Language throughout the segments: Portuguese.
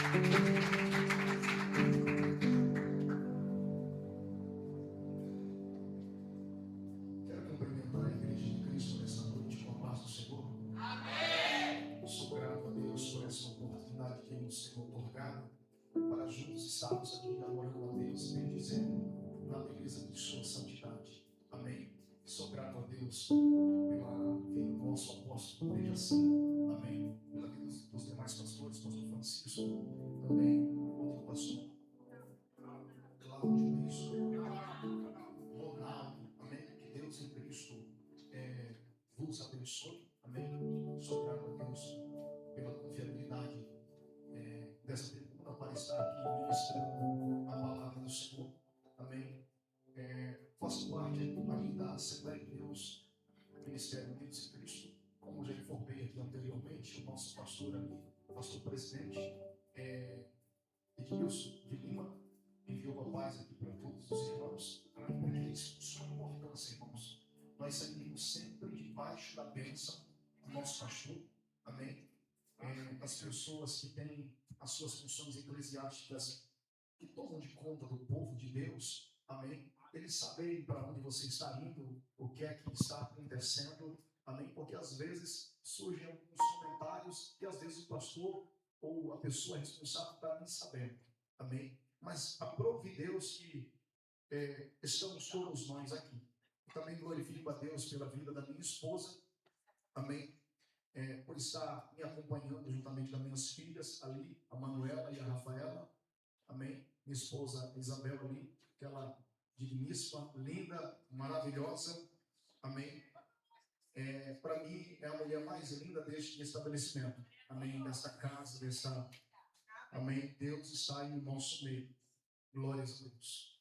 Quero cumprimentar a Igreja de Cristo nessa noite com a paz do Senhor. Sou grato a Deus por essa oportunidade que nos tem otorgado para juntos estarmos aqui adorando a Deus e bendizendo na beleza de sua santidade. Amém. Sou grato a Deus pela vida do nosso apóstolo, desde assim. Amém. Pela vida dos demais pastores, pastor Francisco, também, outro pastor Cláudio, isso, Ronaldo. Amém. Que Deus em Cristo vos abençoe. Amém. Sou grato a Deus pela confiabilidade dessa tribuna para estar aqui ministrando a palavra do Senhor. Amém. Faço parte aqui da Assembleia de Deus, Ministério Unidos em Cristo. Como já informei aqui anteriormente, o nosso pastor ali, pastor presidente, Edilson de Lima, enviou a paz aqui para todos os irmãos. Amém. Porque isso, sua importância, irmãos. Nós saímos sempre debaixo da bênção do nosso pastor. Amém. As pessoas que têm as suas funções eclesiásticas, que tomam de conta do povo de Deus, amém, eles sabem para onde você está indo, o que é que está acontecendo, amém, porque às vezes surgem alguns comentários e às vezes o pastor ou a pessoa responsável está nem sabendo, amém, mas aprove Deus que estamos todos nós aqui. Eu também glorifico a Deus pela vida da minha esposa, amém, por estar me acompanhando juntamente com as minhas filhas ali, a Manuela e a Rafaela, amém, minha esposa Isabel ali, aquela digníssima, linda, maravilhosa, amém, para mim é a mulher mais linda deste estabelecimento, amém, desta casa, amém, Deus está aí no nosso meio, glórias a Deus.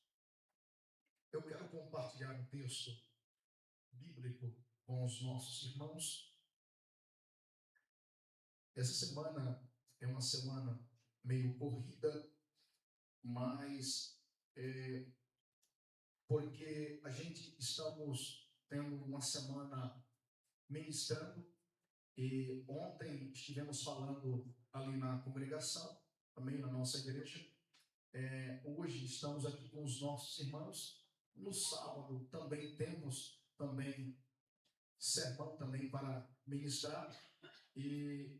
Eu quero compartilhar um texto bíblico com os nossos irmãos. Essa semana é uma semana meio corrida, mas porque a gente estamos tendo uma semana ministrando e ontem estivemos falando ali na congregação, também na nossa igreja. Hoje estamos aqui com os nossos irmãos. No sábado também temos sermão também para ministrar e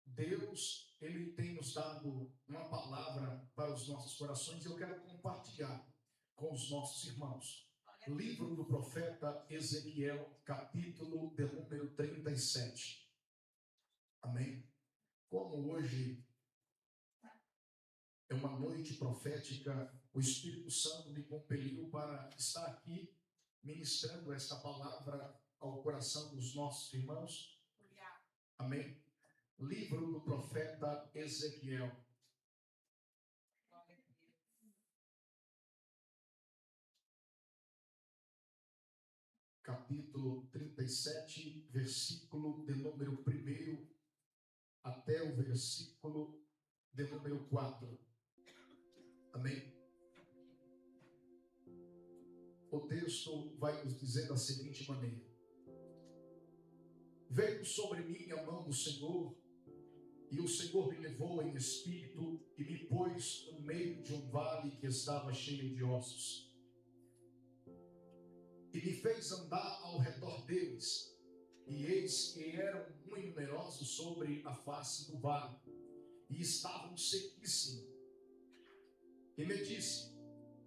Deus, Ele tem nos dado uma palavra para os nossos corações e eu quero compartilhar com os nossos irmãos. Livro do profeta Ezequiel, capítulo de número 37. Amém? Como hoje é uma noite profética, o Espírito Santo me compeliu para estar aqui ministrando esta palavra ao coração dos nossos irmãos. Amém? Livro do profeta Ezequiel. Capítulo 37, versículo de número 1 até o versículo de número 4. Amém? O texto vai nos dizer da seguinte maneira: veio sobre mim a mão do Senhor, e o Senhor me levou em espírito e me pôs no meio de um vale que estava cheio de ossos. E me fez andar ao redor deles, e eis que eram muito numerosos sobre a face do vale, e estavam sequíssimos. E me disse: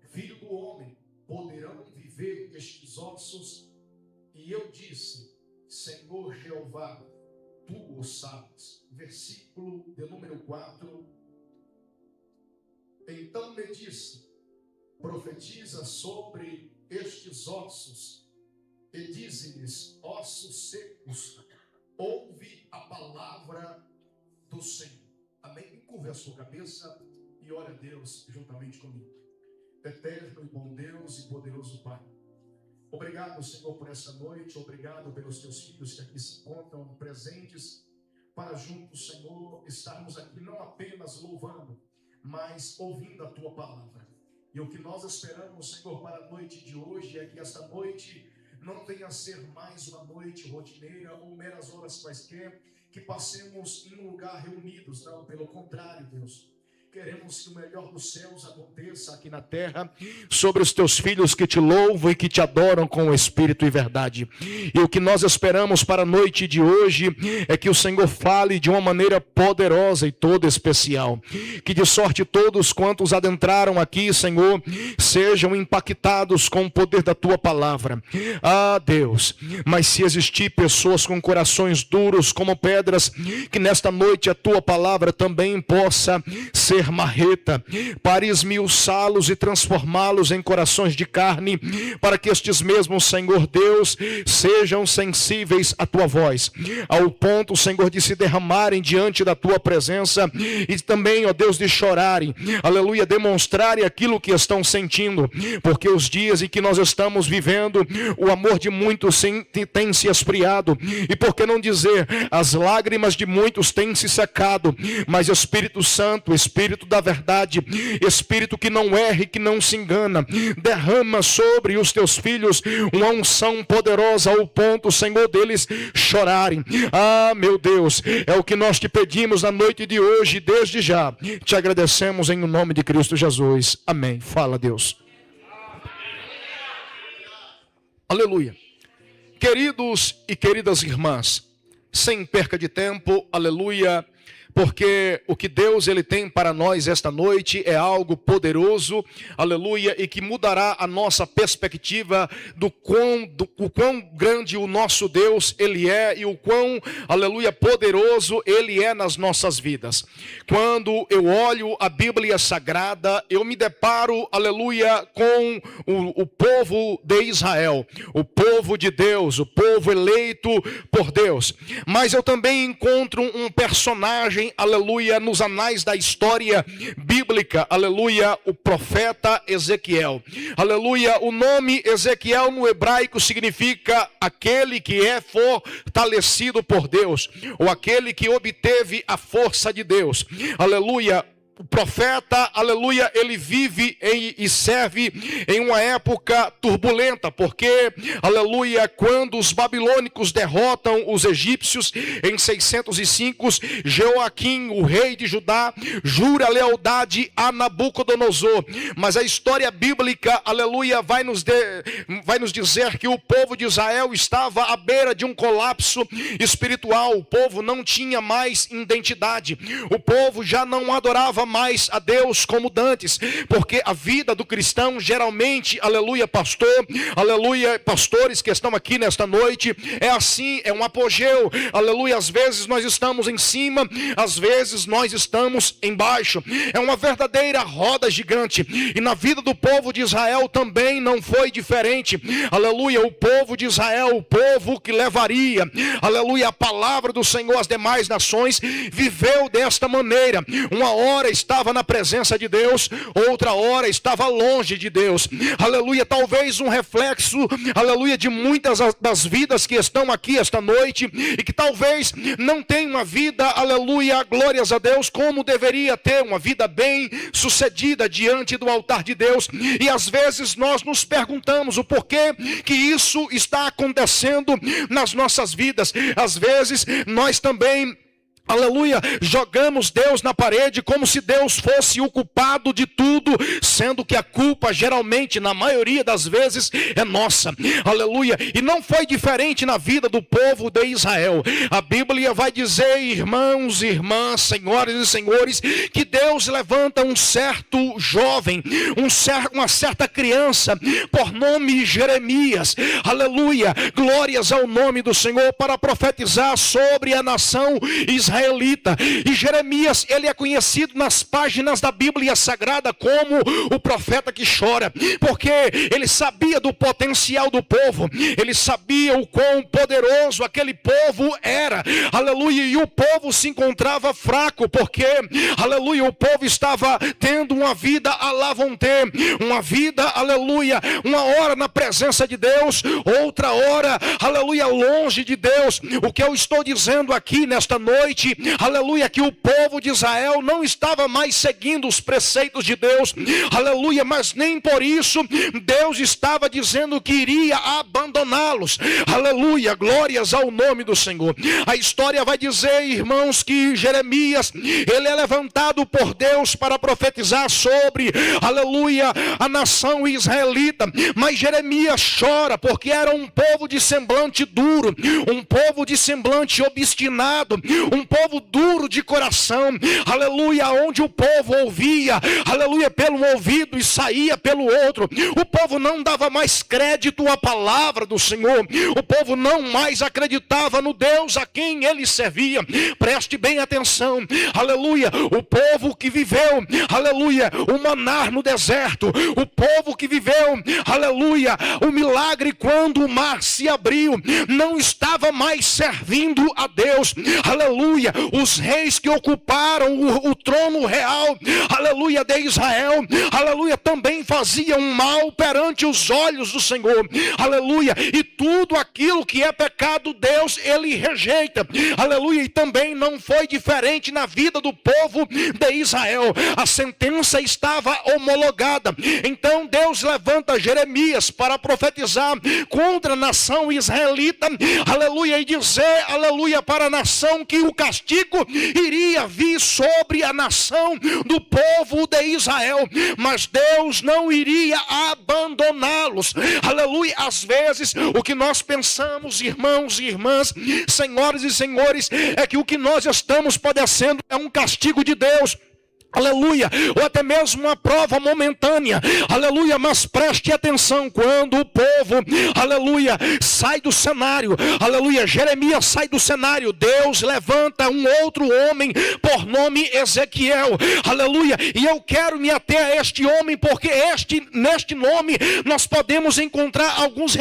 filho do homem, poderão viver estes ossos? E eu disse: Senhor Jeová, tu o sabes. Versículo de número 4. Então me disse: profetiza sobre estes ossos e dize-lhes: ossos secos, ouve a palavra do Senhor. Amém? Curve a sua cabeça e ore a Deus juntamente comigo. Eterno e bom Deus e poderoso Pai, obrigado, Senhor, por essa noite. Obrigado pelos teus filhos que aqui se encontram presentes, para juntos, Senhor, estarmos aqui não apenas louvando, mas ouvindo a tua palavra. E o que nós esperamos, Senhor, para a noite de hoje é que esta noite não venha a ser mais uma noite rotineira ou meras horas quaisquer, que passemos em um lugar reunidos. Não, pelo contrário, Deus, Queremos que o melhor dos céus aconteça aqui na terra, sobre os teus filhos que te louvam e que te adoram com o Espírito e verdade. E o que nós esperamos para a noite de hoje é que o Senhor fale de uma maneira poderosa e toda especial. Que de sorte todos quantos adentraram aqui, Senhor, sejam impactados com o poder da tua palavra. Ah, Deus, mas se existir pessoas com corações duros como pedras, que nesta noite a tua palavra também possa ser marreta para esmiuçá-los e transformá-los em corações de carne, para que estes mesmos, Senhor Deus, sejam sensíveis à tua voz, ao ponto, Senhor, de se derramarem diante da tua presença e também, ó Deus, de chorarem, aleluia, demonstrarem aquilo que estão sentindo, porque os dias em que nós estamos vivendo, o amor de muitos tem se esfriado, e por que não dizer, as lágrimas de muitos têm se secado, mas Espírito Santo, Espírito da verdade, Espírito que não erra e que não se engana, derrama sobre os teus filhos uma unção poderosa ao ponto, Senhor, deles chorarem. Ah, meu Deus, é o que nós te pedimos na noite de hoje, desde já te agradecemos em nome de Cristo Jesus, amém. Fala, Deus. Aleluia. Queridos e queridas irmãs, sem perca de tempo, aleluia, porque o que Deus ele tem para nós esta noite é algo poderoso, aleluia, e que mudará a nossa perspectiva do quão grande o nosso Deus ele é e o quão, aleluia, poderoso ele é nas nossas vidas. Quando eu olho a Bíblia Sagrada, eu me deparo, aleluia, com o povo de Israel, o povo de Deus, o povo eleito por Deus, mas eu também encontro um personagem, aleluia, nos anais da história bíblica, aleluia, o profeta Ezequiel, aleluia. O nome Ezequiel no hebraico significa aquele que é fortalecido por Deus, ou aquele que obteve a força de Deus, aleluia. O profeta, aleluia, ele vive e serve em uma época turbulenta, porque, aleluia, quando os babilônicos derrotam os egípcios em 605, Joaquim, o rei de Judá, jura lealdade a Nabucodonosor. Mas a história bíblica, aleluia, vai nos dizer que o povo de Israel estava à beira de um colapso espiritual. O povo não tinha mais identidade, o povo já não adorava mais a Deus como dantes, porque a vida do cristão geralmente, aleluia, pastor, aleluia, pastores que estão aqui nesta noite, é assim, é um apogeu, aleluia. Às vezes nós estamos em cima, às vezes nós estamos embaixo, é uma verdadeira roda gigante, e na vida do povo de Israel também não foi diferente, aleluia. O povo de Israel, o povo que levaria, aleluia, a palavra do Senhor às demais nações, viveu desta maneira. Uma hora estava na presença de Deus, outra hora estava longe de Deus, aleluia. Talvez um reflexo, aleluia, de muitas das vidas que estão aqui esta noite e que talvez não tenham uma vida, aleluia, glórias a Deus, como deveria ter, uma vida bem sucedida diante do altar de Deus. E às vezes nós nos perguntamos o porquê que isso está acontecendo nas nossas vidas. Às vezes nós também, aleluia, jogamos Deus na parede como se Deus fosse o culpado de tudo, sendo que a culpa geralmente, na maioria das vezes, é nossa, aleluia. E não foi diferente na vida do povo de Israel. A Bíblia vai dizer, irmãos e irmãs, senhoras e senhores, que Deus levanta um certo jovem, uma certa criança, por nome Jeremias, aleluia, glórias ao nome do Senhor, para profetizar sobre a nação israelita. E Jeremias, ele é conhecido nas páginas da Bíblia Sagrada como o profeta que chora, porque ele sabia do potencial do povo, ele sabia o quão poderoso aquele povo era, aleluia. E o povo se encontrava fraco, porque, aleluia, o povo estava tendo uma vida à la vontade, uma vida, aleluia, uma hora na presença de Deus, outra hora, aleluia, longe de Deus. O que eu estou dizendo aqui nesta noite verdade, aleluia, que o povo de Israel não estava mais seguindo os preceitos de Deus, aleluia, mas nem por isso Deus estava dizendo que iria abandoná-los, aleluia, glórias ao nome do Senhor. A história vai dizer, irmãos, que Jeremias, ele é levantado por Deus para profetizar sobre, aleluia, a nação israelita, mas Jeremias chora porque era um povo de semblante duro, um povo de semblante obstinado, um povo duro de coração, aleluia, onde o povo ouvia, aleluia, pelo ouvido e saía pelo outro. O povo não dava mais crédito à palavra do Senhor, o povo não mais acreditava no Deus a quem ele servia. Preste bem atenção, aleluia, o povo que viveu, aleluia, o maná no deserto, o povo que viveu, aleluia, o milagre quando o mar se abriu, não estava mais servindo a Deus, aleluia. Os reis que ocuparam o trono real, aleluia, de Israel, aleluia, também faziam mal perante os olhos do Senhor, aleluia, e tudo aquilo que é pecado, Deus, ele rejeita, aleluia, e também não foi diferente na vida do povo de Israel. A sentença estava homologada. Então Deus levanta Jeremias para profetizar contra a nação israelita, aleluia, e dizer, aleluia, para a nação que o castigo iria vir sobre a nação do povo de Israel, mas Deus não iria abandoná-los, aleluia. Às vezes o que nós pensamos, irmãos e irmãs, senhoras e senhores, é que o que nós estamos padecendo é um castigo de Deus, aleluia, ou até mesmo uma prova momentânea, aleluia, mas preste atenção, quando o povo, aleluia, sai do cenário, aleluia, Jeremias sai do cenário, Deus levanta um outro homem por nome Ezequiel, aleluia, e eu quero me ater a este homem, porque neste nome nós podemos encontrar alguns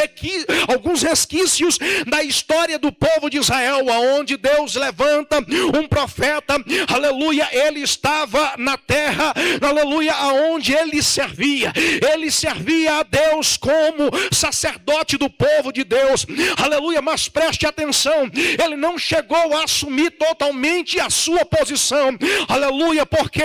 resquícios da história do povo de Israel, aonde Deus levanta um profeta, aleluia, ele estava na terra, aleluia, aonde ele servia a Deus como sacerdote do povo de Deus, aleluia, mas preste atenção, ele não chegou a assumir totalmente a sua posição, aleluia, porque,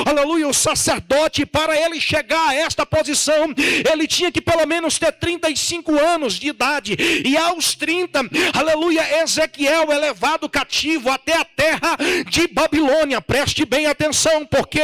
aleluia, o sacerdote, para ele chegar a esta posição, ele tinha que pelo menos ter 35 anos de idade, e aos 30, aleluia, Ezequiel é levado cativo até a terra de Babilônia. Preste bem atenção, porque,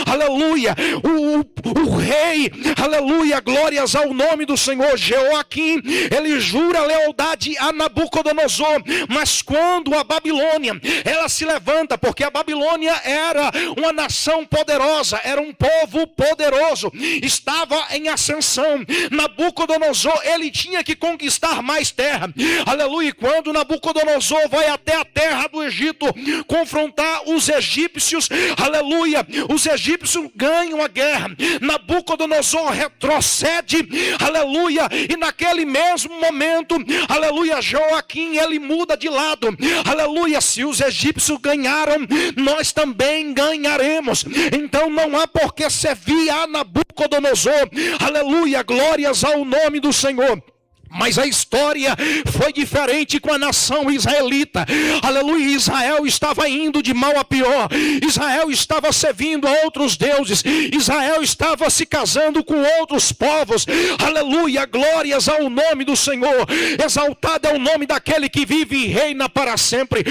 aleluia, o rei, aleluia, glórias ao nome do Senhor, Jeoaquim, ele jura lealdade a Nabucodonosor, mas quando a Babilônia, ela se levanta, porque a Babilônia era uma nação poderosa, era um povo poderoso, estava em ascensão, Nabucodonosor, ele tinha que conquistar mais terra, aleluia, e quando Nabucodonosor vai até a terra do Egito, confrontar os egípcios, aleluia, os egípcios ganham a guerra, Nabucodonosor retrocede, aleluia, e naquele mesmo momento, aleluia, Joaquim, ele muda de lado, aleluia, se os egípcios ganharam, nós também ganharemos, então não há por que servir a Nabucodonosor, aleluia, glórias ao nome do Senhor. Mas a história foi diferente com a nação israelita, aleluia. Israel estava indo de mal a pior, Israel estava servindo a outros deuses, Israel estava se casando com outros povos, aleluia, glórias ao nome do Senhor, exaltado é o nome daquele que vive e reina para sempre.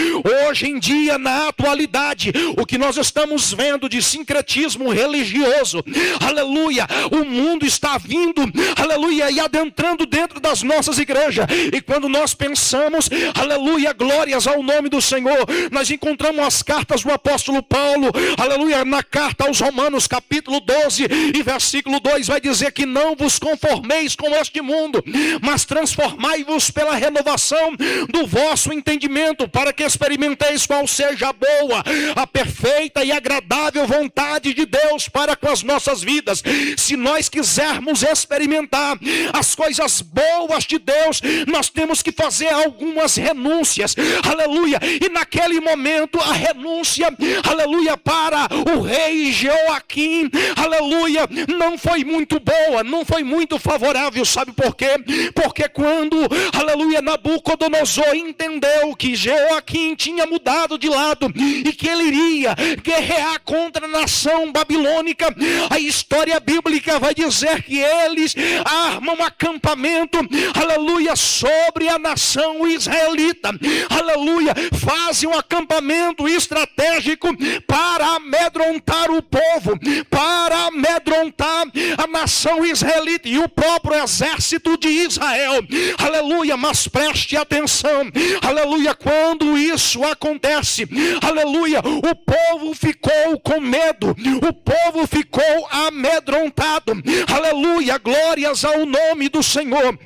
Hoje em dia, na atualidade, o que nós estamos vendo de sincretismo religioso, aleluia, o mundo está vindo, aleluia, e adentrando dentro das nossas igrejas, e quando nós pensamos, aleluia, glórias ao nome do Senhor, nós encontramos as cartas do apóstolo Paulo, aleluia, na carta aos Romanos, capítulo 12 e versículo 2, vai dizer que não vos conformeis com este mundo, mas transformai-vos pela renovação do vosso entendimento, para que experimenteis qual seja a boa, a perfeita e agradável vontade de Deus para com as nossas vidas. Se nós quisermos experimentar as coisas boas tarefas de Deus, nós temos que fazer algumas renúncias, aleluia. E naquele momento a renúncia, aleluia, para o rei Jeoaquim, aleluia, não foi muito boa, não foi muito favorável. Sabe por quê? Porque quando, aleluia, Nabucodonosor entendeu que Jeoaquim tinha mudado de lado e que ele iria guerrear contra a nação babilônica, a história bíblica vai dizer que eles armam acampamento, aleluia, sobre a nação israelita, aleluia, fazem um acampamento estratégico para amedrontar o povo, para amedrontar a nação israelita e o próprio exército de Israel, aleluia. Mas preste atenção, aleluia, quando isso acontece, aleluia, o povo ficou com medo, o povo ficou amedrontado, aleluia, glórias ao nome do Senhor.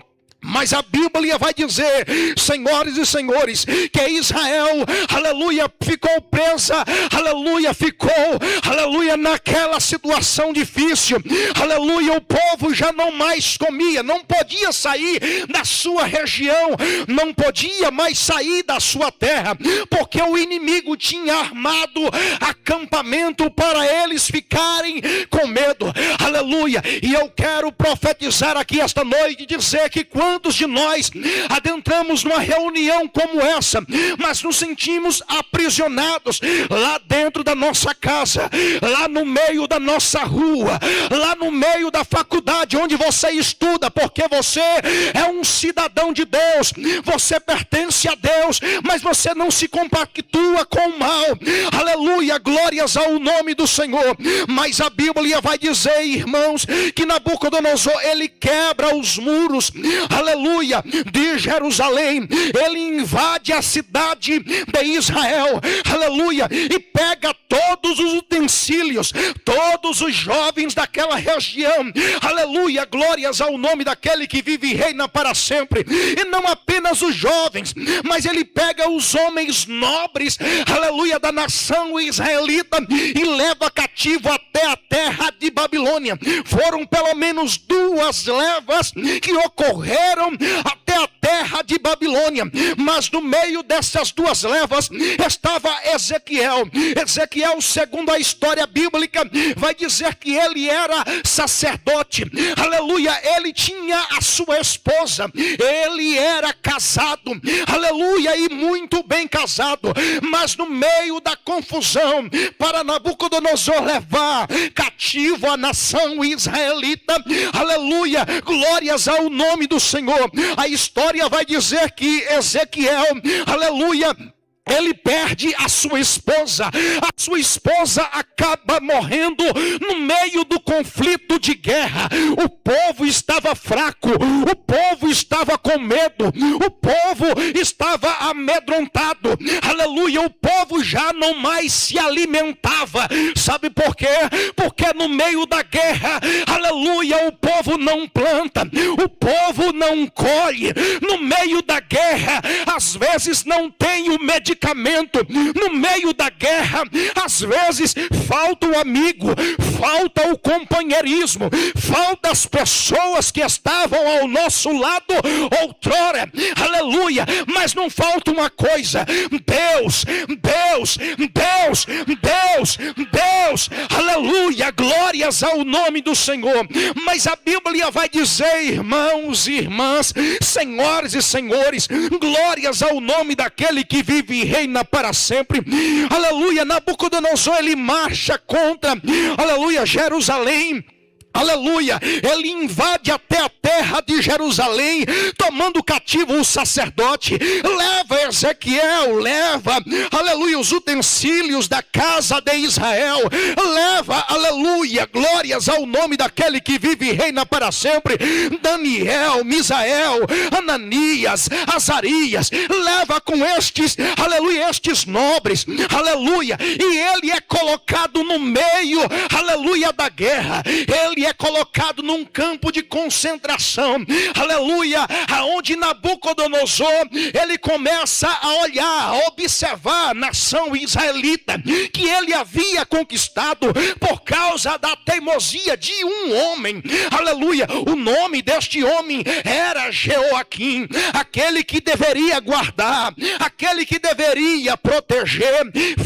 Mas a Bíblia vai dizer, senhores e senhores, que Israel, aleluia, ficou presa, aleluia, aleluia, naquela situação difícil, aleluia. O povo já não mais comia, não podia sair da sua região, não podia mais sair da sua terra, porque o inimigo tinha armado acampamento para eles ficarem com medo, aleluia. E eu quero profetizar aqui esta noite, dizer que quantos de nós adentramos numa reunião como essa, mas nos sentimos aprisionados lá dentro da nossa casa, lá no meio da nossa rua, lá no meio da faculdade onde você estuda, porque você é um cidadão de Deus, você pertence a Deus, mas você não se compactua com o mal, aleluia, glórias ao nome do Senhor. Mas a Bíblia vai dizer, irmãos, que Nabucodonosor, ele quebra os muros, aleluia, de Jerusalém, ele invade a cidade de Israel, aleluia, e pega todos os utensílios, todos os jovens daquela região, aleluia, glórias ao nome daquele que vive e reina para sempre. E não apenas os jovens, mas ele pega os homens nobres, aleluia, da nação israelita e leva cativo até a terra de Babilônia. Foram pelo menos 2 levas que ocorreram até a terra de Babilônia, mas no meio dessas 2 levas estava Ezequiel. Ezequiel, segundo a história bíblica, vai dizer que ele era sacerdote, aleluia, ele tinha a sua esposa, ele era casado, aleluia, e muito bem casado, mas no meio da confusão, para Nabucodonosor levar cativo a nação israelita, aleluia, glórias ao nome do Senhor, a história vai dizer que Ezequiel, aleluia, ele perde a sua esposa acaba morrendo no meio do conflito de guerra. O povo estava fraco, o povo estava com medo, o povo estava amedrontado, aleluia, o povo já não mais se alimentava. Sabe por quê? Porque no meio da guerra, aleluia, o povo não planta, o povo não colhe, no meio da guerra, às vezes não tem o medicamento, no meio da guerra, às vezes falta o amigo, falta o companheirismo, falta as pessoas que estavam ao nosso lado outrora, aleluia, mas não falta uma coisa, Deus, aleluia, glórias ao nome do Senhor. Mas a Bíblia vai dizer, irmãos e irmãs, senhoras e senhores, glórias ao nome daquele que vive e reina para sempre, aleluia. Nabucodonosor, ele marcha contra, aleluia, Jerusalém, aleluia, ele invade até a terra de Jerusalém, tomando cativo o sacerdote, leva Ezequiel, leva, aleluia, os utensílios da casa de Israel, leva, aleluia, glórias ao nome daquele que vive e reina para sempre, Daniel, Misael, Ananias, Azarias, leva com estes, aleluia, estes nobres, aleluia, e ele é colocado no meio, aleluia, da guerra, ele ele é colocado num campo de concentração, aleluia, aonde Nabucodonosor, ele começa a olhar, a observar a nação israelita, que ele havia conquistado por causa da teimosia de um homem, aleluia. O nome deste homem era Jeoaquim, aquele que deveria guardar, aquele que deveria proteger.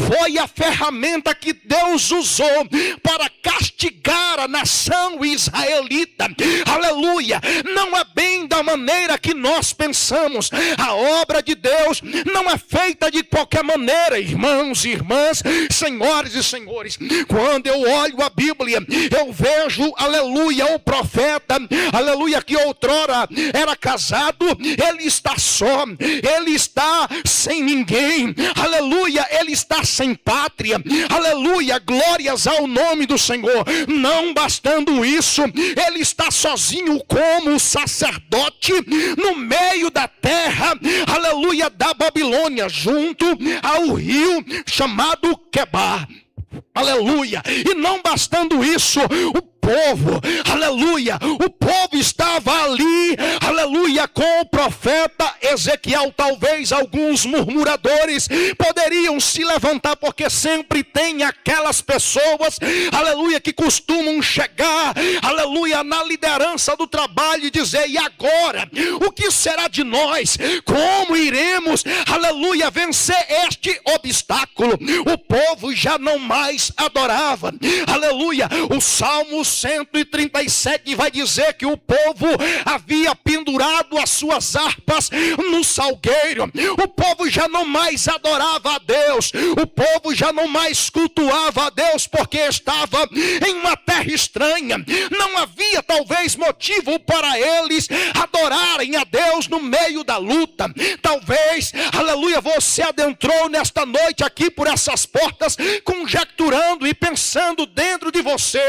Foi a ferramenta que Deus usou para castigar a nação israelita, aleluia. Não é bem da maneira que nós pensamos. A obra de Deus não é feita de qualquer maneira, irmãos e irmãs, senhoras e senhores. Quando eu olho a Bíblia, eu vejo, aleluia, o profeta, aleluia, que outrora era casado, ele está só, ele está sem ninguém, aleluia, ele está sem pátria, aleluia, glórias ao nome do Senhor. Não bastando isso, ele está sozinho como sacerdote no meio da terra, aleluia, da Babilônia, junto ao rio chamado Quebar, aleluia. E não bastando isso, o povo, aleluia, o povo estava ali, aleluia, com o profeta Ezequiel. Talvez alguns murmuradores poderiam se levantar, porque sempre tem aquelas pessoas, aleluia, que costumam chegar, aleluia, na liderança do trabalho e dizer: e agora? O que será de nós? Como iremos, aleluia, vencer este obstáculo? O povo já não mais adorava, aleluia. O Salmo 137 vai dizer que o povo havia pendurado as suas harpas no salgueiro. O povo já não mais adorava a Deus, o povo já não mais cultuava a Deus, porque estava em uma terra estranha. Não havia talvez motivo para eles adorarem a Deus no meio da luta. Talvez, aleluia, você adentrou nesta noite aqui por essas portas conjecturando e pensando dentro de você: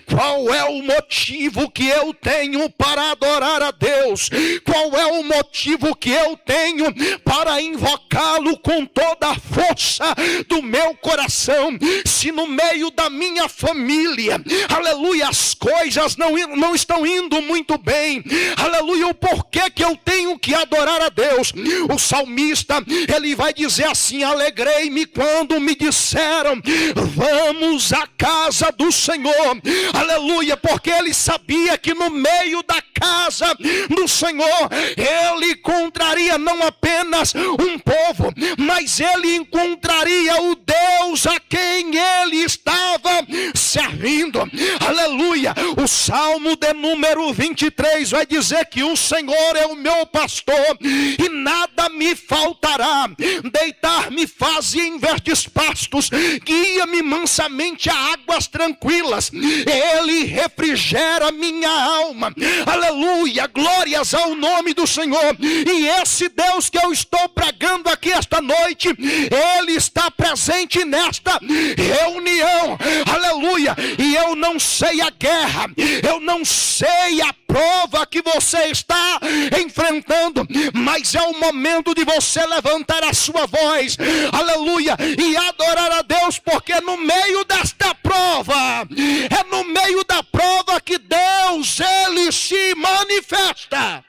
qual é o motivo que eu tenho para adorar a Deus? Qual é o motivo que eu tenho para invocá-lo com toda a força do meu coração? Se no meio da minha família, aleluia, as coisas não estão indo muito bem, aleluia, o porquê que eu tenho que adorar a Deus? O salmista, ele vai dizer assim: alegrei-me quando me disseram, vamos à casa do Senhor, aleluia, porque ele sabia que no meio da casa do Senhor ele encontraria não apenas um povo, mas ele encontraria o Deus a quem ele estava servindo, aleluia. O Salmo de número 23 vai dizer que o Senhor é o meu pastor e nada me faltará. Deitar-me faz em verdes pastos, guia-me mansamente a águas tranquilas, ele refrigera minha alma, aleluia, glórias ao nome do Senhor. E esse Deus que eu estou pregando aqui esta noite, ele está presente nesta reunião, aleluia. E eu não sei a guerra, eu não sei a prova que você está enfrentando, mas é o momento de você levantar a sua voz, aleluia, e adorar a Deus, porque no meio desta prova, é no meio da prova que Deus, ele se manifesta.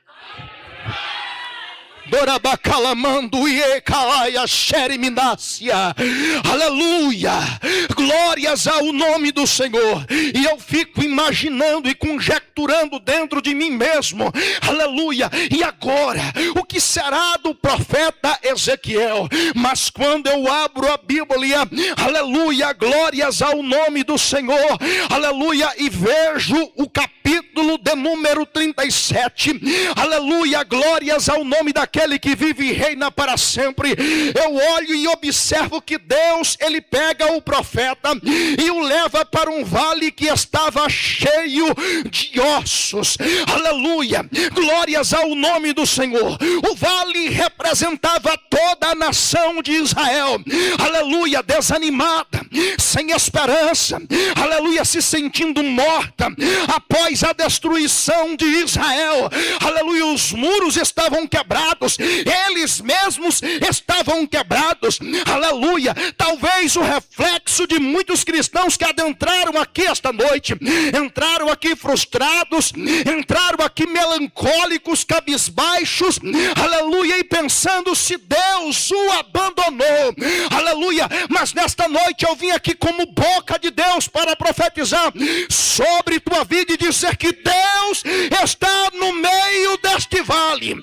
Aleluia, glórias ao nome do Senhor. E eu fico imaginando e conjecturando dentro de mim mesmo, aleluia, e agora, o que será do profeta Ezequiel? Mas quando eu abro a Bíblia, aleluia, glórias ao nome do Senhor, aleluia, e vejo o capítulo de número 37, aleluia, glórias ao nome daquele que vive e reina para sempre. Eu olho e observo que Deus, ele pega o profeta e o leva para um vale que estava cheio de ossos, aleluia, glórias ao nome do Senhor. O vale representava toda a nação de Israel, aleluia, desanimada, sem esperança, aleluia, se sentindo morta após a destruição de Israel. Aleluia, os muros estavam quebrados, eles mesmos estavam quebrados. Aleluia, talvez o reflexo de muitos cristãos que adentraram aqui esta noite, entraram aqui frustrados, entraram aqui melancólicos, cabisbaixos, aleluia, e pensando se Deus o abandonou. Aleluia, mas nesta noite eu vim aqui como boca de Deus para profetizar sobre tua vida e dizer que Deus está no meio deste vale.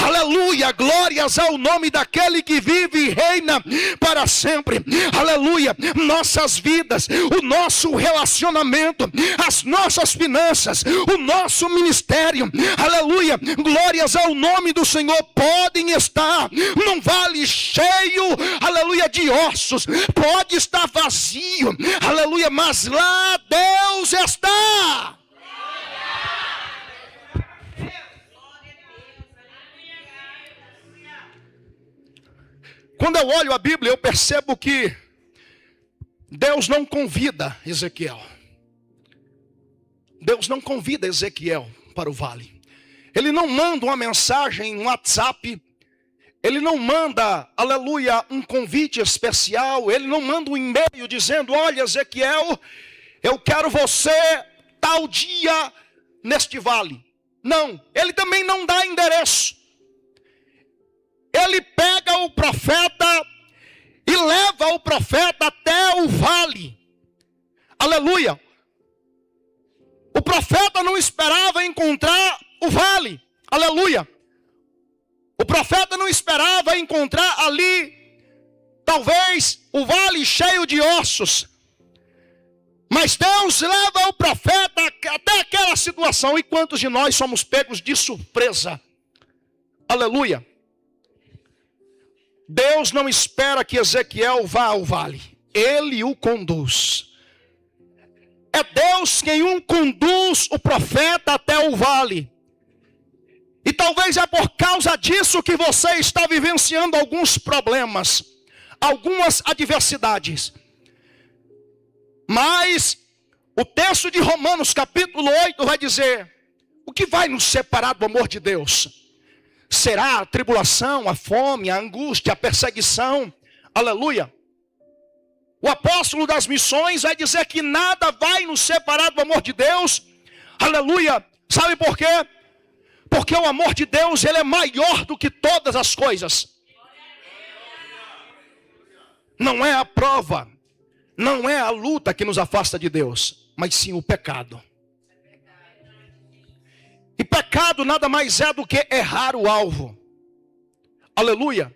Aleluia, glórias ao nome daquele que vive e reina para sempre. Aleluia, nossas vidas, o nosso relacionamento, as nossas finanças, o nosso ministério, aleluia, glórias ao nome do Senhor, podem estar num vale cheio, aleluia, de ossos, pode estar vazio, aleluia, mas lá Deus está. Quando eu olho a Bíblia, eu percebo que Deus não convida Ezequiel. Deus não convida Ezequiel para o vale. Ele não manda uma mensagem no WhatsApp. Ele não manda, aleluia, um convite especial. Ele não manda um e-mail dizendo: olha, Ezequiel, eu quero você tal dia neste vale. Não, ele também não dá endereço. Ele pega o profeta e leva o profeta até o vale. Aleluia. O profeta não esperava encontrar o vale. Aleluia. O profeta não esperava encontrar ali, talvez, o vale cheio de ossos. Mas Deus leva o profeta até aquela situação. E quantos de nós somos pegos de surpresa? Aleluia. Deus não espera que Ezequiel vá ao vale. Ele o conduz. É Deus quem conduz o profeta até o vale. E talvez é por causa disso que você está vivenciando alguns problemas, algumas adversidades. Mas o texto de Romanos capítulo 8 vai dizer: o que vai nos separar do amor de Deus? Será a tribulação, a fome, a angústia, a perseguição? Aleluia. O apóstolo das missões vai dizer que nada vai nos separar do amor de Deus. Aleluia. Sabe por quê? Porque o amor de Deus, ele é maior do que todas as coisas. Não é a prova, não é a luta que nos afasta de Deus, mas sim o pecado. E pecado nada mais é do que errar o alvo. Aleluia.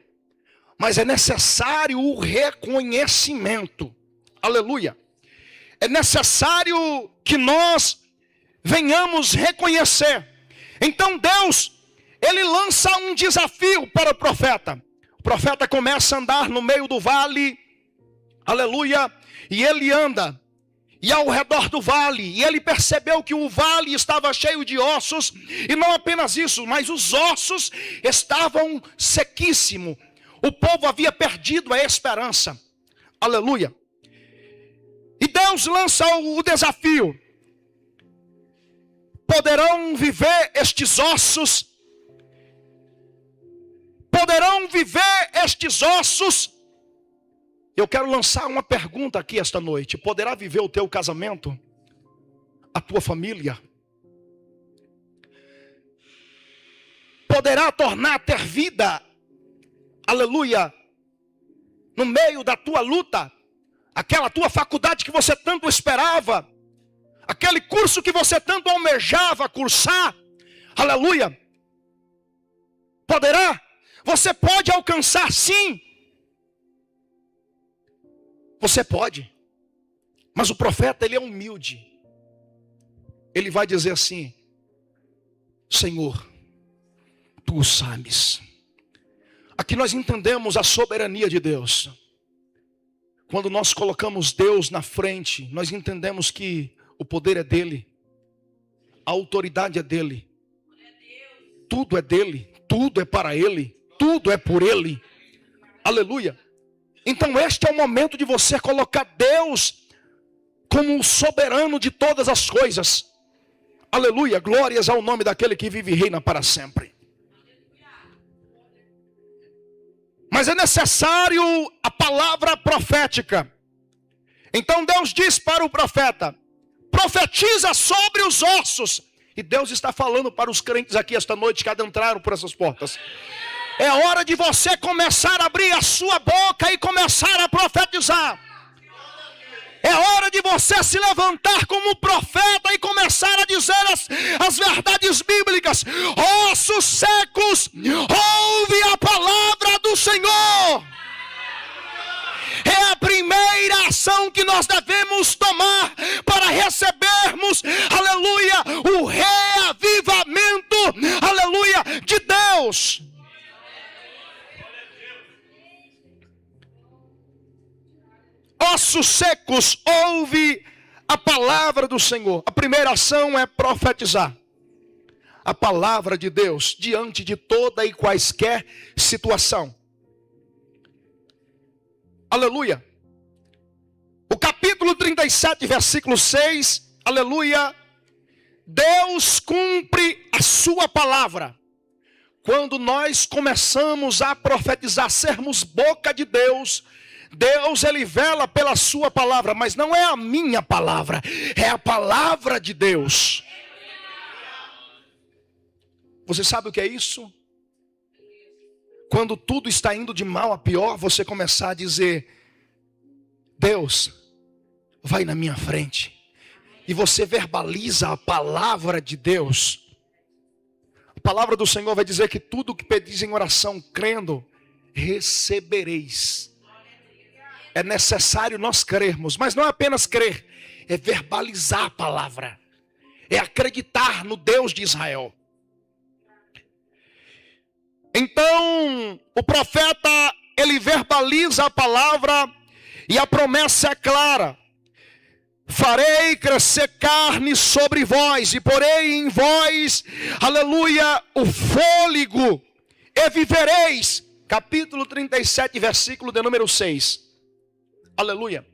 Mas é necessário o reconhecimento. Aleluia. É necessário que nós venhamos reconhecer. Então Deus, ele lança um desafio para o profeta. O profeta começa a andar no meio do vale. Aleluia. E ele anda. E ao redor do vale, e ele percebeu que o vale estava cheio de ossos, e não apenas isso, mas os ossos estavam sequíssimos. O povo havia perdido a esperança. Aleluia. E Deus lança o desafio: poderão viver estes ossos? Poderão viver estes ossos? Eu quero lançar uma pergunta aqui esta noite. Poderá viver o teu casamento? A tua família? Poderá ter vida? Aleluia. No meio da tua luta? Aquela tua faculdade que você tanto esperava? Aquele curso que você tanto almejava cursar? Aleluia. Poderá? Você pode alcançar, sim. Você pode, mas o profeta, ele é humilde. Ele vai dizer assim: Senhor, Tu o sabes. Aqui nós entendemos a soberania de Deus. Quando nós colocamos Deus na frente, nós entendemos que o poder é dele, a autoridade é dele, tudo é dele, tudo é para ele, tudo é por ele. Aleluia. Então este é o momento de você colocar Deus como o soberano de todas as coisas. Aleluia, glórias ao nome daquele que vive e reina para sempre. Mas é necessário a palavra profética. Então Deus diz para o profeta: profetiza sobre os ossos. E Deus está falando para os crentes aqui esta noite que adentraram por essas portas. É hora de você começar a abrir a sua boca e começar a profetizar. É hora de você se levantar como profeta e começar a dizer as verdades bíblicas. Ossos secos, ouve a palavra do Senhor. É a primeira ação que nós devemos tomar para recebermos, aleluia, o reavivamento, aleluia, de Deus. Ossos secos, ouve a palavra do Senhor. A primeira ação é profetizar a palavra de Deus diante de toda e quaisquer situação. Aleluia. O capítulo 37, versículo 6, aleluia. Deus cumpre a sua palavra. Quando nós começamos a profetizar, sermos boca de Deus, Deus, ele vela pela sua palavra, mas não é a minha palavra, é a palavra de Deus. Você sabe o que é isso? Quando tudo está indo de mal a pior, você começar a dizer: Deus, vai na minha frente. E você verbaliza a palavra de Deus. A palavra do Senhor vai dizer que tudo o que pedis em oração, crendo, recebereis. É necessário nós crermos, mas não é apenas crer, é verbalizar a palavra, é acreditar no Deus de Israel. Então, o profeta, ele verbaliza a palavra e a promessa é clara: farei crescer carne sobre vós e porei em vós, aleluia, o fôlego e vivereis. Capítulo 37, versículo de número 6. Aleluia.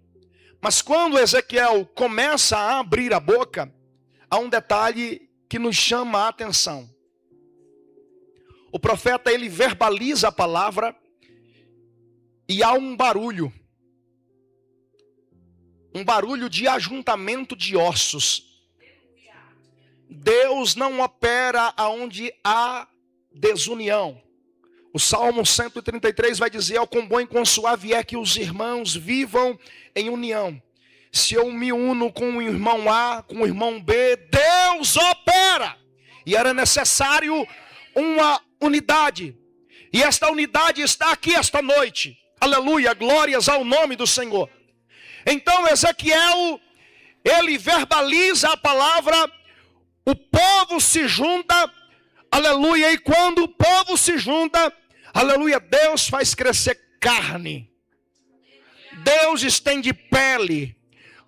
Mas quando Ezequiel começa a abrir a boca, há um detalhe que nos chama a atenção. O profeta, ele verbaliza a palavra e há um barulho de ajuntamento de ossos. Deus não opera aonde há desunião. O Salmo 133 vai dizer: ó, quão bom e quão suave é que os irmãos vivam em união. Se eu me uno com o irmão A, com o irmão B, Deus opera. E era necessário uma unidade. E esta unidade está aqui esta noite. Aleluia, glórias ao nome do Senhor. Então Ezequiel, ele verbaliza a palavra, o povo se junta, aleluia, e quando o povo se junta, aleluia, Deus faz crescer carne, Deus estende pele,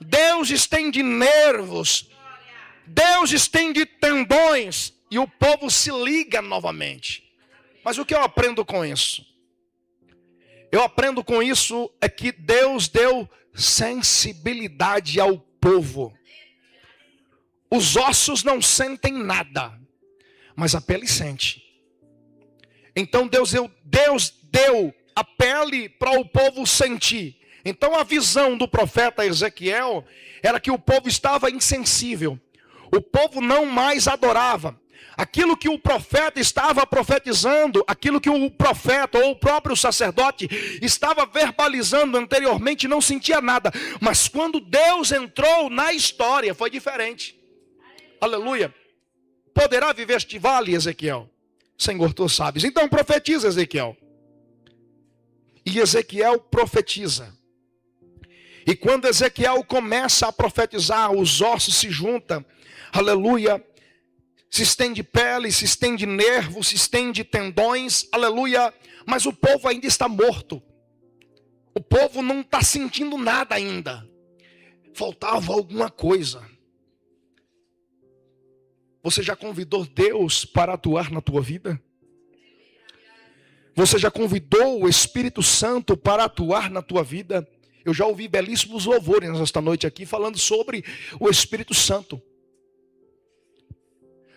Deus estende nervos, Deus estende tendões, e o povo se liga novamente. Mas o que eu aprendo com isso? Eu aprendo com isso é que Deus deu sensibilidade ao povo. Os ossos não sentem nada, mas a pele sente. Então Deus deu a pele para o povo sentir. Então a visão do profeta Ezequiel era que o povo estava insensível. O povo não mais adorava. Aquilo que o profeta estava profetizando, aquilo que o profeta ou o próprio sacerdote estava verbalizando anteriormente, não sentia nada. Mas quando Deus entrou na história, foi diferente. Aleluia. Poderá viver este vale, Ezequiel? Senhor, tu sabes. Então profetiza, Ezequiel. E Ezequiel profetiza. E quando Ezequiel começa a profetizar, os ossos se juntam. Aleluia. Se estende pele, se estende nervo, se estende tendões, aleluia. Mas o povo ainda está morto. O povo não está sentindo nada ainda. Faltava alguma coisa. Você já convidou Deus para atuar na tua vida? Você já convidou o Espírito Santo para atuar na tua vida? Eu já ouvi belíssimos louvores esta noite aqui falando sobre o Espírito Santo.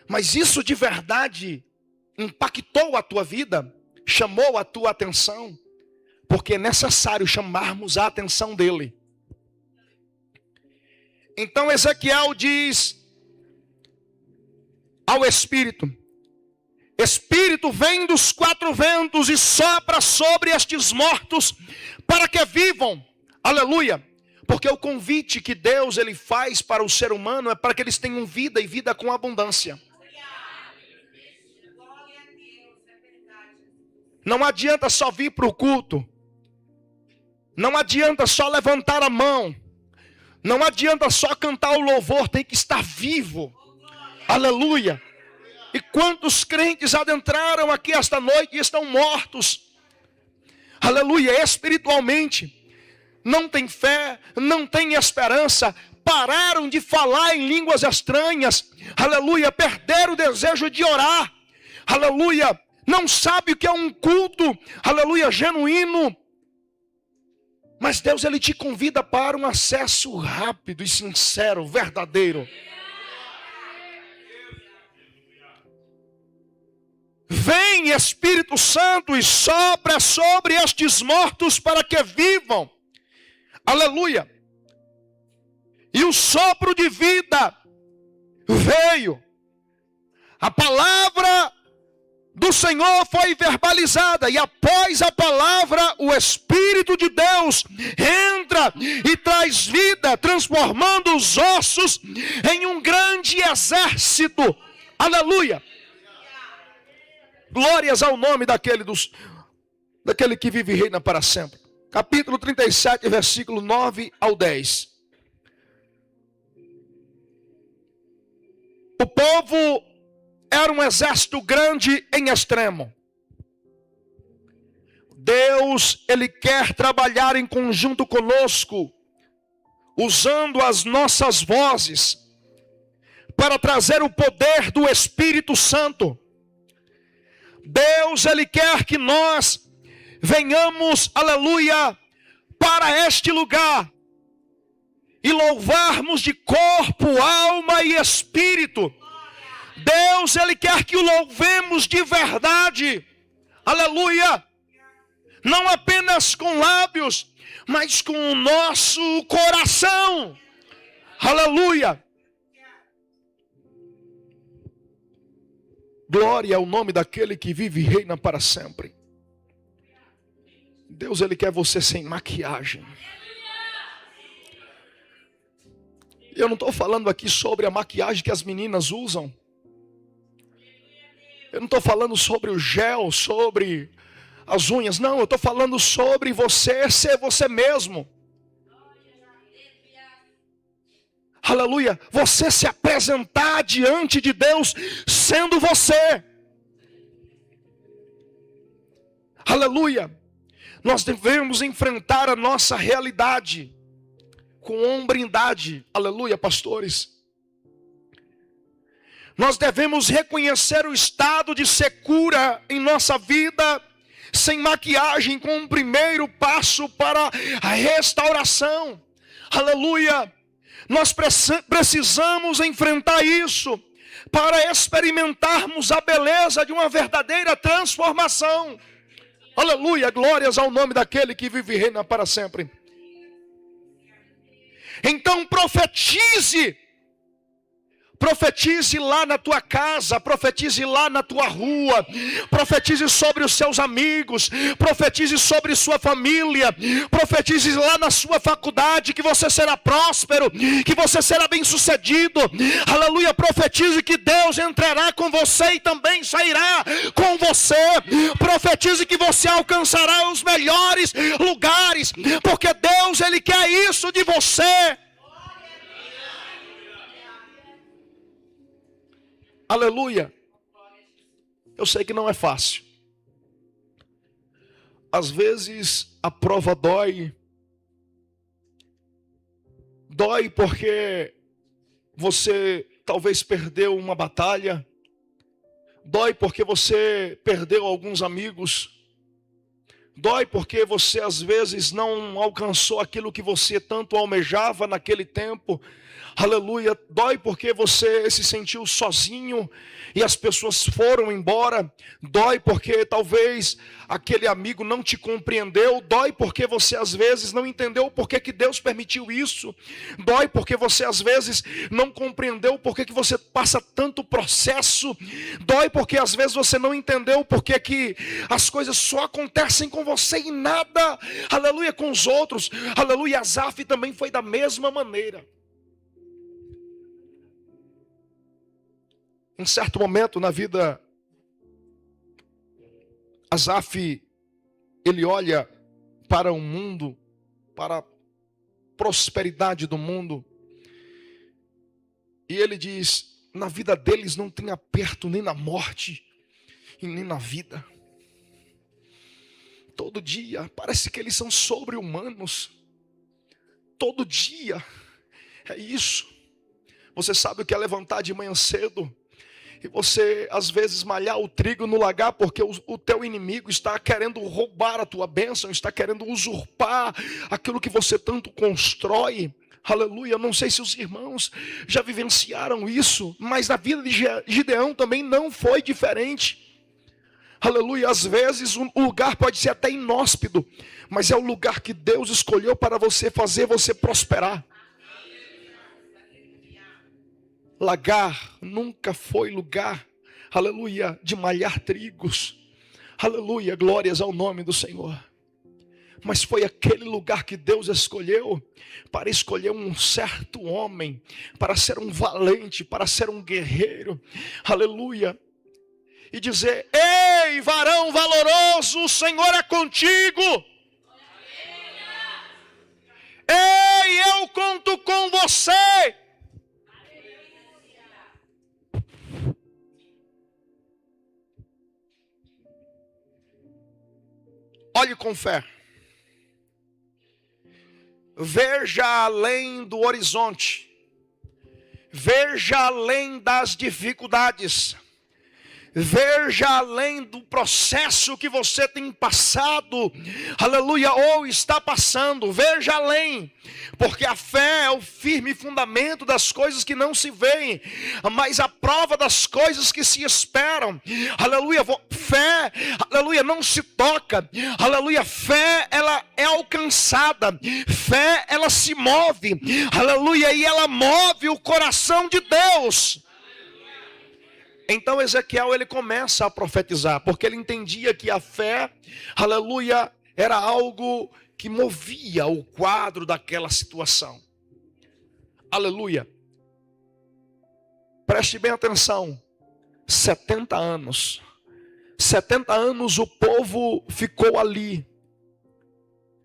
Mas isso de verdade impactou a tua vida, chamou a tua atenção, porque é necessário chamarmos a atenção dele. Então Ezequiel diz ao Espírito: Espírito, vem dos 4 ventos e sopra sobre estes mortos para que vivam. Aleluia. Porque o convite que Deus ele faz para o ser humano é para que eles tenham vida e vida com abundância. Não adianta só vir para o culto. Não adianta só levantar a mão. Não adianta só cantar o louvor, tem que estar vivo. Aleluia. E quantos crentes adentraram aqui esta noite e estão mortos? Aleluia, espiritualmente. Não tem fé, não tem esperança. Pararam de falar em línguas estranhas. Aleluia, perderam o desejo de orar. Aleluia, não sabe o que é um culto. Aleluia, genuíno. Mas Deus ele te convida para um acesso rápido e sincero, verdadeiro. Vem Espírito Santo e sopra sobre estes mortos para que vivam. Aleluia. E o sopro de vida veio. A palavra do Senhor foi verbalizada, e após a palavra, o Espírito de Deus entra e traz vida, transformando os ossos em um grande exército. Aleluia. Glórias ao nome daquele que vive e reina para sempre. Capítulo 37, versículo 9 ao 10. O povo era um exército grande em extremo. Deus, ele quer trabalhar em conjunto conosco, usando as nossas vozes, para trazer o poder do Espírito Santo. Deus, ele quer que nós venhamos, aleluia, para este lugar e louvarmos de corpo, alma e espírito. Deus, ele quer que o louvemos de verdade, aleluia, não apenas com lábios, mas com o nosso coração, aleluia. Glória ao nome daquele que vive e reina para sempre. Deus, ele quer você sem maquiagem. Eu não estou falando aqui sobre a maquiagem que as meninas usam. Eu não estou falando sobre o gel, sobre as unhas. Não, eu estou falando sobre você ser você mesmo. Aleluia. Você se apresentar diante de Deus sendo você. Aleluia. Nós devemos enfrentar a nossa realidade com hombridade. Aleluia, pastores. Nós devemos reconhecer o estado de secura em nossa vida, sem maquiagem, com um primeiro passo para a restauração. Aleluia. Nós precisamos enfrentar isso para experimentarmos a beleza de uma verdadeira transformação. Aleluia, glórias ao nome daquele que vive e reina para sempre. Então profetize. Profetize lá na tua casa, profetize lá na tua rua, profetize sobre os seus amigos, profetize sobre sua família, profetize lá na sua faculdade que você será próspero, que você será bem-sucedido. Aleluia, profetize que Deus entrará com você e também sairá com você. Profetize que você alcançará os melhores lugares, porque Deus, ele quer isso de você. Aleluia. Eu sei que não é fácil. Às vezes a prova dói. Dói porque você talvez perdeu uma batalha. Dói porque você perdeu alguns amigos. Dói porque você às vezes não alcançou aquilo que você tanto almejava naquele tempo. Aleluia. Dói porque você se sentiu sozinho e as pessoas foram embora. Dói porque talvez aquele amigo não te compreendeu. Dói porque você às vezes não entendeu por que Deus permitiu isso. Dói porque você às vezes não compreendeu por que você passa tanto processo. Dói porque às vezes você não entendeu por que as coisas só acontecem com você e nada, aleluia, com os outros. Aleluia. Asaf também foi da mesma maneira. Em certo momento na vida, Asaf, ele olha para o mundo, para a prosperidade do mundo, e ele diz: na vida deles não tem aperto nem na morte e nem na vida. Todo dia parece que eles são sobre-humanos. Todo dia é isso. Você sabe o que é levantar de manhã cedo e você às vezes malhar o trigo no lagar, porque o teu inimigo está querendo roubar a tua bênção, está querendo usurpar aquilo que você tanto constrói. Aleluia. Não sei se os irmãos já vivenciaram isso, mas na vida de Gideão também não foi diferente. Aleluia. Às vezes o lugar pode ser até inóspito, mas é o lugar que Deus escolheu para você fazer você prosperar. Lagar nunca foi lugar, aleluia, de malhar trigos. Aleluia, glórias ao nome do Senhor. Mas foi aquele lugar que Deus escolheu para escolher um certo homem, para ser um valente, para ser um guerreiro. Aleluia. E dizer: ei, varão valoroso, o Senhor é contigo. Ei, eu conto com você. Olhe com fé. Veja além do horizonte. Veja além das dificuldades. Veja além do processo que você tem passado, aleluia, ou está passando. Veja além, porque a fé é o firme fundamento das coisas que não se veem, mas a prova das coisas que se esperam. Aleluia, fé, aleluia, não se toca. Aleluia, fé, ela é alcançada. Fé, ela se move. Aleluia, e ela move o coração de Deus. Então Ezequiel, ele começa a profetizar, porque ele entendia que a fé, aleluia, era algo que movia o quadro daquela situação. Aleluia. Preste bem atenção. 70 anos. 70 anos o povo ficou ali.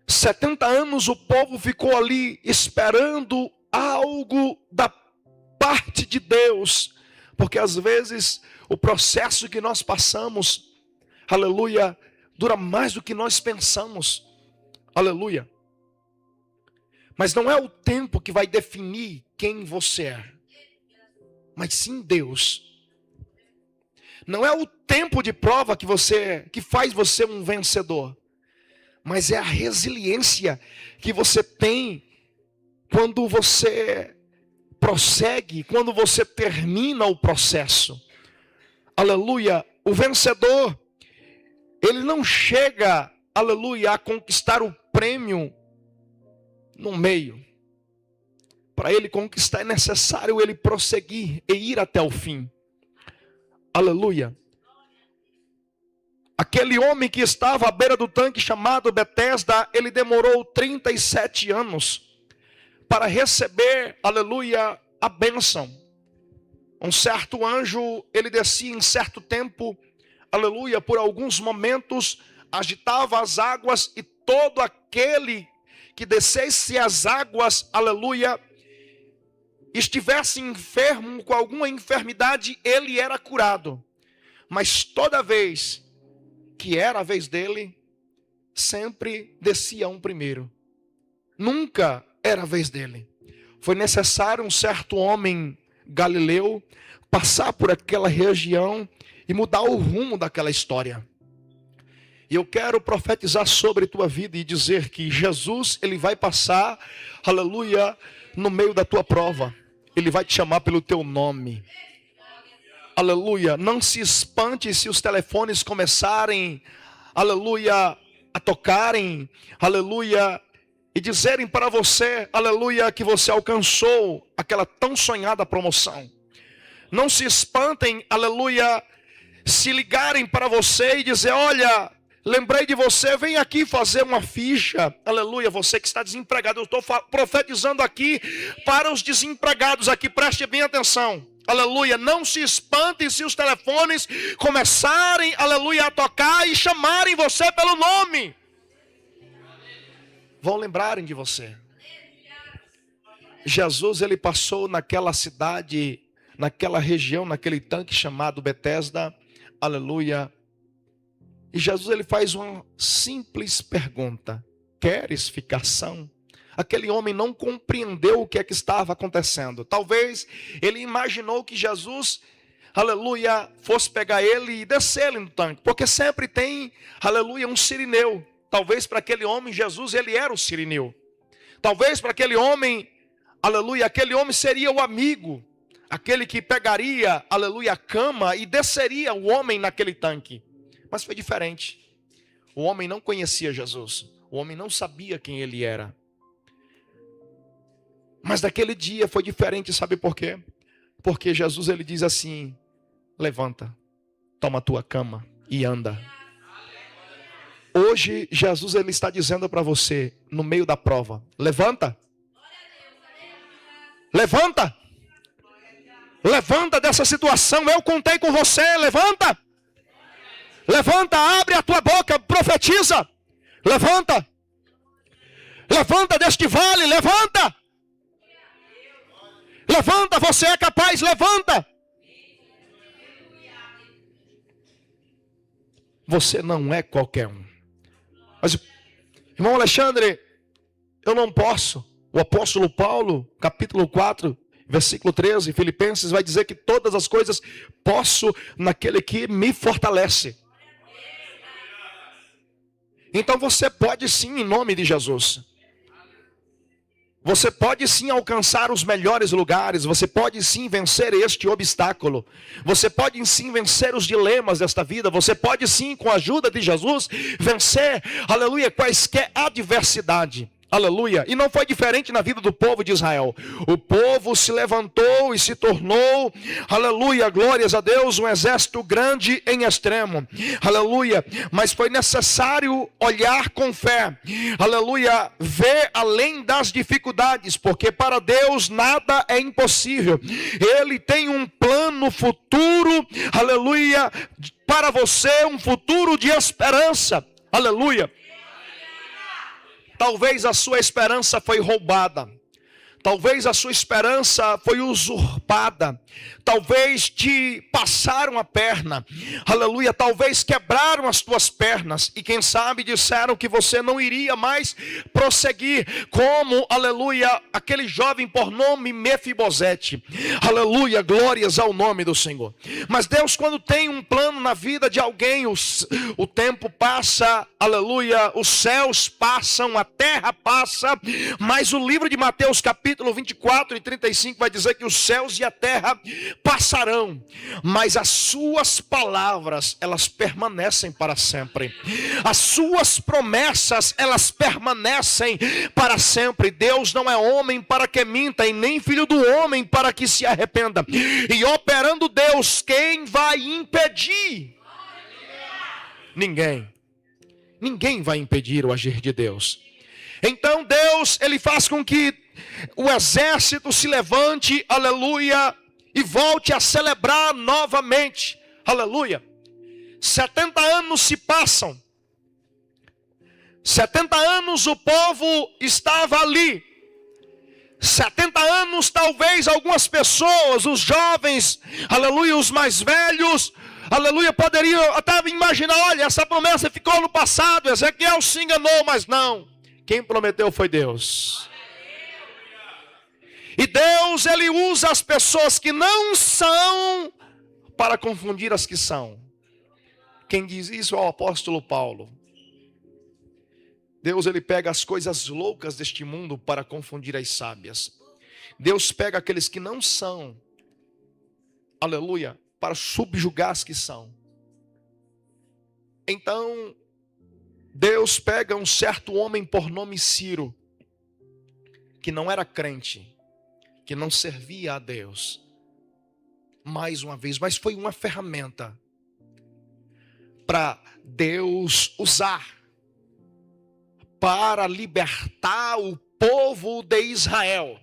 70 anos o povo ficou ali esperando algo da parte de Deus. Porque às vezes o processo que nós passamos, aleluia, dura mais do que nós pensamos. Aleluia. Mas não é o tempo que vai definir quem você é, mas sim Deus. Não é o tempo de prova que faz você um vencedor, mas é a resiliência que você tem quando você prossegue, quando você termina o processo. Aleluia. O vencedor, ele não chega, aleluia, a conquistar o prêmio no meio. Para ele conquistar é necessário ele prosseguir e ir até o fim. Aleluia. Aquele homem que estava à beira do tanque chamado Betesda, ele demorou 37 anos para receber, aleluia, a bênção. Um certo anjo, ele descia em certo tempo, aleluia, por alguns momentos, agitava as águas, e todo aquele que descesse as águas, aleluia, estivesse enfermo com alguma enfermidade, ele era curado. Mas toda vez que era a vez dele, sempre descia um primeiro. Nunca era a vez dele. Foi necessário um certo homem galileu passar por aquela região e mudar o rumo daquela história. E eu quero profetizar sobre tua vida e dizer que Jesus, ele vai passar, aleluia, no meio da tua prova. Ele vai te chamar pelo teu nome. Aleluia. Não se espante se os telefones começarem, aleluia, a tocarem, aleluia, e dizerem para você, aleluia, que você alcançou aquela tão sonhada promoção. Não se espantem, aleluia, se ligarem para você e dizer, olha, lembrei de você, vem aqui fazer uma ficha. Aleluia, você que está desempregado. Eu estou profetizando aqui para os desempregados aqui, preste bem atenção. Aleluia, não se espantem se os telefones começarem, aleluia, a tocar e chamarem você pelo nome. Vão lembrarem de você. Jesus, ele passou naquela cidade, naquela região, naquele tanque chamado Betesda. Aleluia. E Jesus, ele faz uma simples pergunta: queres ficar são? Aquele homem não compreendeu o que é que estava acontecendo. Talvez ele imaginou que Jesus, aleluia, fosse pegar ele e descer ele no tanque. Porque sempre tem, aleluia, um sirineu. Talvez para aquele homem, Jesus, ele era o sirineu. Talvez para aquele homem, aleluia, aquele homem seria o amigo. Aquele que pegaria, aleluia, a cama e desceria o homem naquele tanque. Mas foi diferente. O homem não conhecia Jesus. O homem não sabia quem ele era. Mas daquele dia foi diferente, sabe por quê? Porque Jesus, ele diz assim: levanta, toma a tua cama e anda. Hoje Jesus, ele está dizendo para você, no meio da prova: levanta. Levanta. Levanta dessa situação, eu contei com você, levanta. Levanta, abre a tua boca, profetiza. Levanta. Levanta deste vale, levanta. Levanta, você é capaz, levanta. Você não é qualquer um. Mas, irmão Alexandre, eu não posso. O apóstolo Paulo, capítulo 4, versículo 13, Filipenses, vai dizer que todas as coisas posso naquele que me fortalece. Então você pode sim, em nome de Jesus. Você pode sim alcançar os melhores lugares. Você pode sim vencer este obstáculo. Você pode sim vencer os dilemas desta vida. Você pode sim, com a ajuda de Jesus, vencer, aleluia, quaisquer adversidade. Aleluia. E não foi diferente na vida do povo de Israel. O povo se levantou e se tornou, aleluia, glórias a Deus, um exército grande em extremo. Aleluia. Mas foi necessário olhar com fé. Aleluia. Ver além das dificuldades, porque para Deus nada é impossível. Ele tem um plano futuro, aleluia, para você, um futuro de esperança. Aleluia. Talvez a sua esperança foi roubada. Talvez a sua esperança foi usurpada. Talvez te passaram a perna. Aleluia. Talvez quebraram as tuas pernas. E quem sabe disseram que você não iria mais prosseguir. Como, aleluia, aquele jovem por nome Mefibosete. Aleluia. Glórias ao nome do Senhor. Mas Deus, quando tem um plano na vida de alguém, o tempo passa. Aleluia. Os céus passam, a terra passa. Mas o livro de Mateus, capítulo 24 e 35 vai dizer que os céus e a terra passarão, mas as suas palavras, elas permanecem para sempre. As suas promessas, elas permanecem para sempre. Deus não é homem para que minta, e nem filho do homem para que se arrependa. E operando Deus, quem vai impedir? Ninguém. Ninguém vai impedir o agir de Deus. Então Deus, ele faz com que o exército se levante, aleluia, e volte a celebrar novamente, aleluia. 70 anos se passam. 70 anos o povo estava ali. 70 anos talvez algumas pessoas, os jovens, aleluia, os mais velhos, aleluia, poderiam até imaginar, olha, essa promessa ficou no passado, Ezequiel se enganou, mas não. Quem prometeu foi Deus. E Deus, ele usa as pessoas que não são para confundir as que são. Quem diz isso é o apóstolo Paulo. Deus, ele pega as coisas loucas deste mundo para confundir as sábias. Deus pega aqueles que não são, aleluia, para subjugar as que são. Então, Deus pega um certo homem por nome Ciro, que não era crente, que não servia a Deus, mais uma vez, mas foi uma ferramenta para Deus usar para libertar o povo de Israel.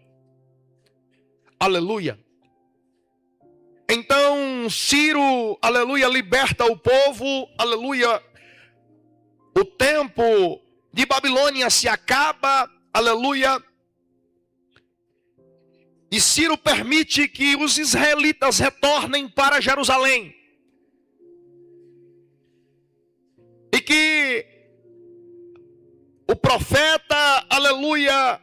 Aleluia. Então Ciro, aleluia, liberta o povo, aleluia. O tempo de Babilônia se acaba, aleluia. E Ciro permite que os israelitas retornem para Jerusalém. E que o profeta, aleluia,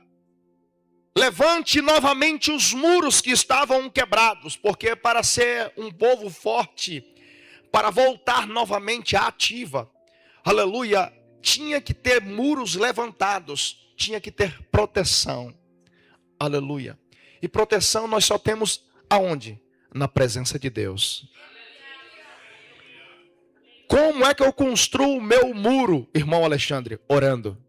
levante novamente os muros que estavam quebrados, porque para ser um povo forte, para voltar novamente à ativa, aleluia, tinha que ter muros levantados, tinha que ter proteção, aleluia. E proteção nós só temos aonde? Na presença de Deus. Como é que eu construo o meu muro, irmão Alexandre? Orando.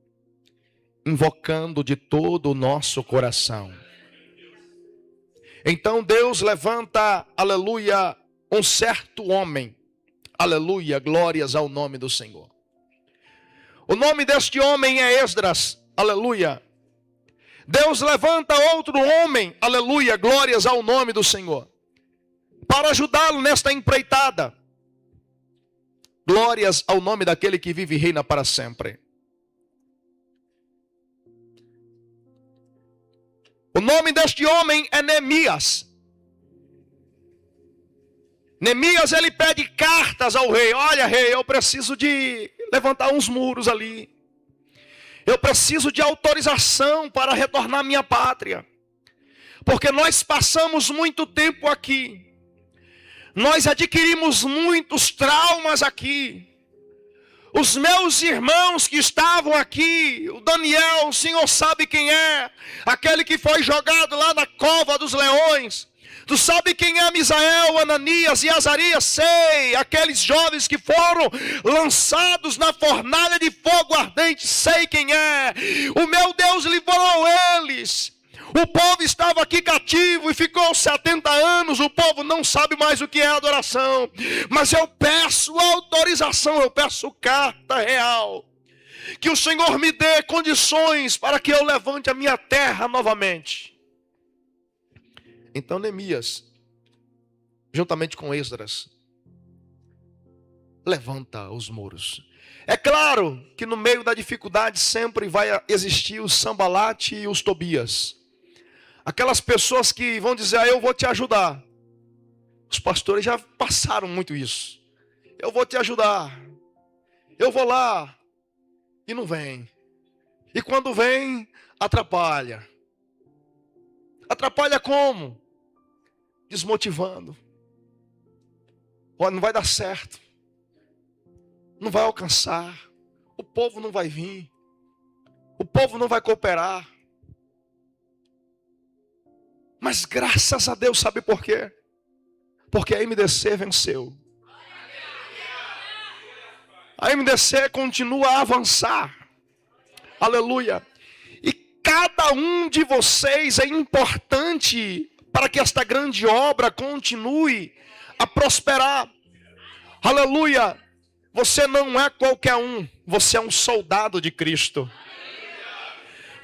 Invocando de todo o nosso coração. Então Deus levanta, aleluia, um certo homem. Aleluia, glórias ao nome do Senhor. O nome deste homem é Esdras, aleluia. Deus levanta outro homem, aleluia, glórias ao nome do Senhor, para ajudá-lo nesta empreitada. Glórias ao nome daquele que vive e reina para sempre. O nome deste homem é Neemias. Neemias, ele pede cartas ao rei. Olha, rei, eu preciso de levantar uns muros ali. Eu preciso de autorização para retornar à minha pátria. Porque nós passamos muito tempo aqui. Nós adquirimos muitos traumas aqui. Os meus irmãos que estavam aqui, o Daniel, o senhor sabe quem é, aquele que foi jogado lá na cova dos leões. Tu sabe quem é Misael, Ananias e Azarias? Sei, aqueles jovens que foram lançados na fornalha de fogo ardente, sei quem é. O meu Deus livrou eles. O povo estava aqui cativo e ficou 70 anos, o povo não sabe mais o que é adoração. Mas eu peço autorização, eu peço carta real. Que o Senhor me dê condições para que eu levante a minha terra novamente. Então Neemias, juntamente com Esdras, levanta os muros. É claro que no meio da dificuldade sempre vai existir o Sambalate e os Tobias. Aquelas pessoas que vão dizer, eu vou te ajudar. Os pastores já passaram muito isso. Eu vou te ajudar. Eu vou lá. E não vem. E quando vem, atrapalha. Atrapalha como? Desmotivando. Olha, não vai dar certo. Não vai alcançar. O povo não vai vir. O povo não vai cooperar. Mas graças a Deus, sabe por quê? Porque a MDC venceu. A MDC continua a avançar. Aleluia. E cada um de vocês é importante para que esta grande obra continue a prosperar. Aleluia. Você não é qualquer um. Você é um soldado de Cristo.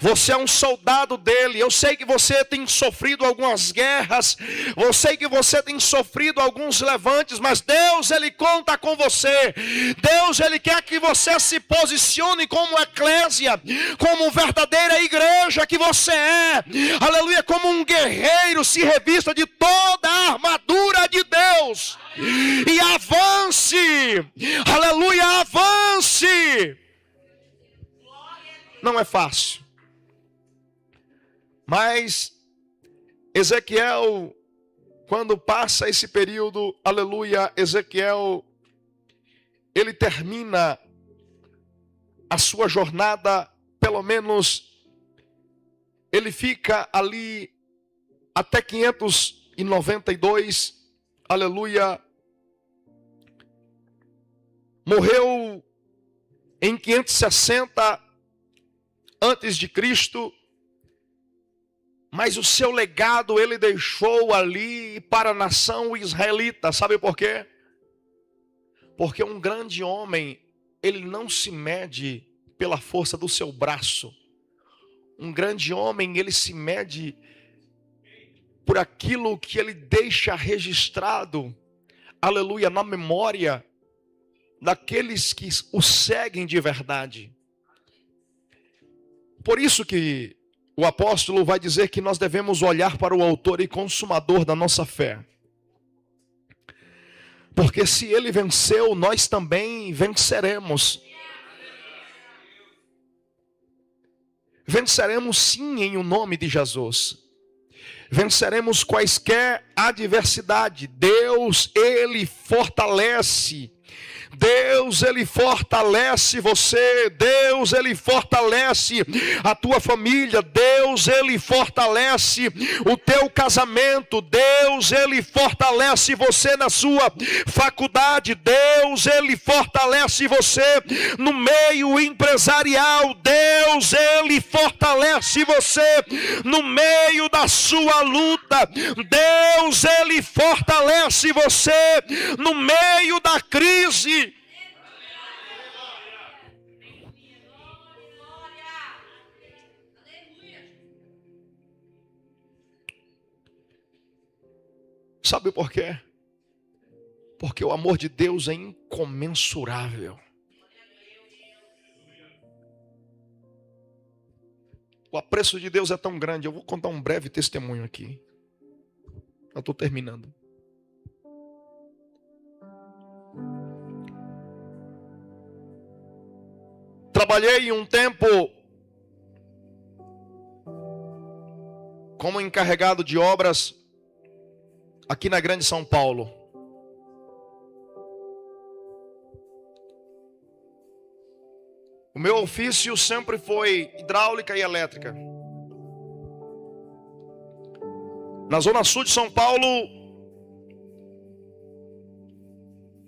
Você é um soldado dele. Eu sei que você tem sofrido algumas guerras. Eu sei que você tem sofrido alguns levantes. Mas Deus, ele conta com você. Deus, ele quer que você se posicione como eclésia. Como verdadeira igreja que você é. Aleluia. Como um guerreiro se revista de toda a armadura de Deus. E avance. Aleluia, avance. Não é fácil. Mas Ezequiel, quando passa esse período, aleluia, Ezequiel, ele termina a sua jornada pelo menos, ele fica ali até 592, aleluia. Morreu em 560 antes de Cristo, mas o seu legado ele deixou ali para a nação israelita. Sabe por quê? Porque um grande homem, ele não se mede pela força do seu braço. Um grande homem, ele se mede por aquilo que ele deixa registrado, aleluia, na memória daqueles que o seguem de verdade. Por isso que o apóstolo vai dizer que nós devemos olhar para o autor e consumador da nossa fé. Porque se ele venceu, nós também venceremos. Venceremos sim em o nome de Jesus. Venceremos quaisquer adversidade. Deus, ele fortalece. Deus, ele fortalece você. Deus, ele fortalece a tua família. Deus, ele fortalece o teu casamento. Deus, ele fortalece você na sua faculdade. Deus, ele fortalece você no meio empresarial. Deus, ele fortalece você no meio da sua luta. Deus, ele fortalece você no meio da crise. Sabe por quê? Porque o amor de Deus é incomensurável. O apreço de Deus é tão grande. Eu vou contar um breve testemunho aqui. Eu estou terminando. Trabalhei um tempo como encarregado de obras aqui na Grande São Paulo. O meu ofício sempre foi hidráulica e elétrica. Na Zona Sul de São Paulo,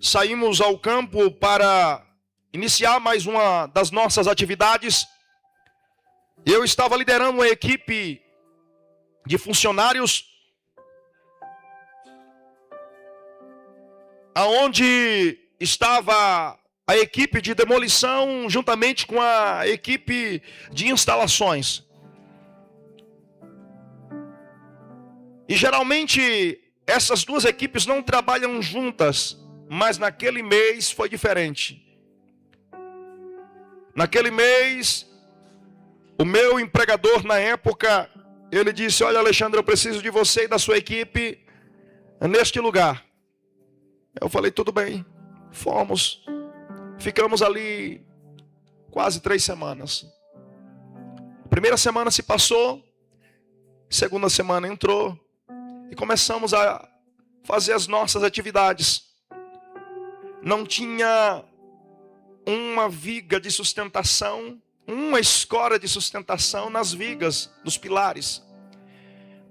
saímos ao campo para iniciar mais uma das nossas atividades. Eu estava liderando uma equipe de funcionários aonde estava a equipe de demolição juntamente com a equipe de instalações. E geralmente essas duas equipes não trabalham juntas, mas naquele mês foi diferente. Naquele mês, o meu empregador na época, ele disse: olha, Alexandre, eu preciso de você e da sua equipe neste lugar. Eu falei, tudo bem. Fomos. Ficamos ali quase 3 semanas. Primeira semana se passou. Segunda semana entrou. E começamos a fazer as nossas atividades. Não tinha uma viga de sustentação, uma escora de sustentação nas vigas dos pilares.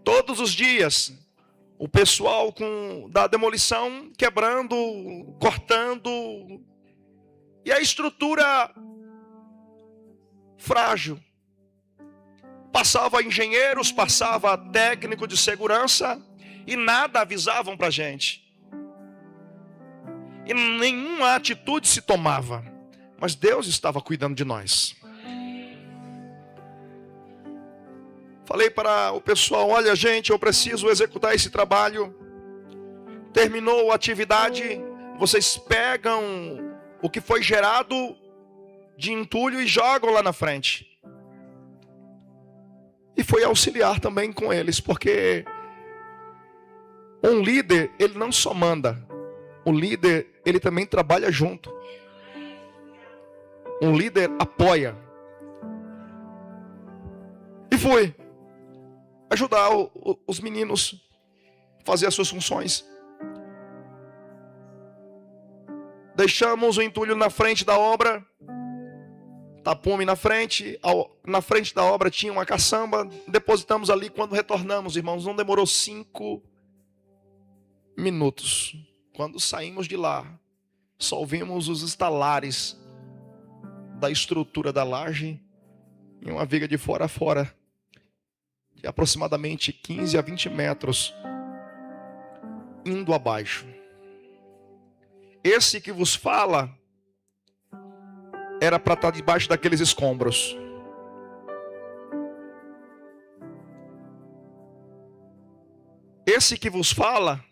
Todos os dias, o pessoal da demolição quebrando, cortando, e a estrutura frágil. Passava engenheiros, passava técnico de segurança e nada avisavam para a gente. E nenhuma atitude se tomava. Mas Deus estava cuidando de nós. Falei para o pessoal, olha gente, eu preciso executar esse trabalho. Terminou a atividade, vocês pegam o que foi gerado de entulho e jogam lá na frente. E foi auxiliar também com eles, porque um líder, ele não só manda, o líder, ele também trabalha junto. Um líder apoia. E fui ajudar os meninos a fazer as suas funções. Deixamos o entulho na frente da obra. tapume na frente da obra tinha uma caçamba, depositamos ali. Quando retornamos, irmãos, não demorou 5 minutos. Quando saímos de lá, só ouvimos os estalares da estrutura da laje e uma viga de fora a fora, de aproximadamente 15 a 20 metros, indo abaixo. Esse que vos fala era para estar debaixo daqueles escombros. Esse que vos fala,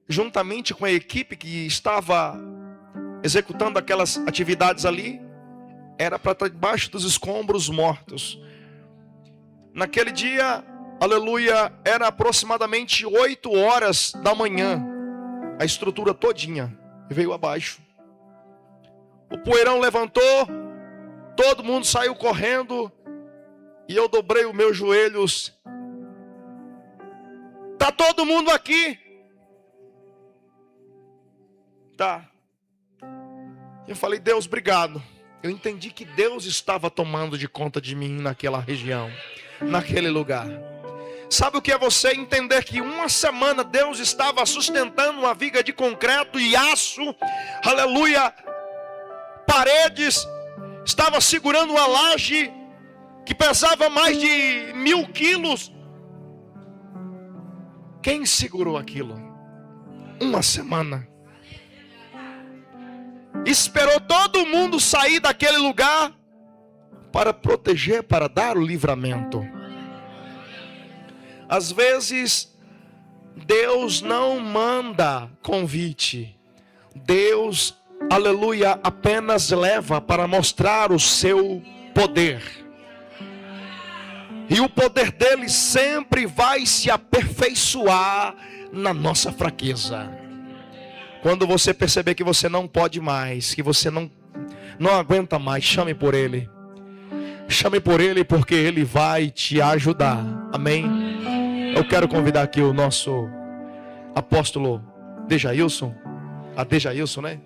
juntamente com a equipe que estava executando aquelas atividades ali, era para estar debaixo dos escombros mortos. Naquele dia, aleluia, era aproximadamente 8 horas da manhã. A estrutura todinha veio abaixo. O poeirão levantou, todo mundo saiu correndo, e eu dobrei os meus joelhos. Tá todo mundo aqui? Tá. Eu falei, Deus, obrigado. Eu entendi que Deus estava tomando de conta de mim naquela região, naquele lugar. Sabe o que é você entender que uma semana Deus estava sustentando uma viga de concreto e aço, aleluia, paredes, estava segurando uma laje que pesava mais de 1.000 quilos. Quem segurou aquilo? Uma semana. Esperou todo mundo sair daquele lugar para proteger, para dar o livramento. Às vezes, Deus não manda convite. Deus, aleluia, apenas leva para mostrar o seu poder. E o poder dele sempre vai se aperfeiçoar na nossa fraqueza. Quando você perceber que você não pode mais, que você não aguenta mais, chame por ele. Chame por ele, porque ele vai te ajudar. Amém? Eu quero convidar aqui o nosso apóstolo Dejailson. A Dejailson, né?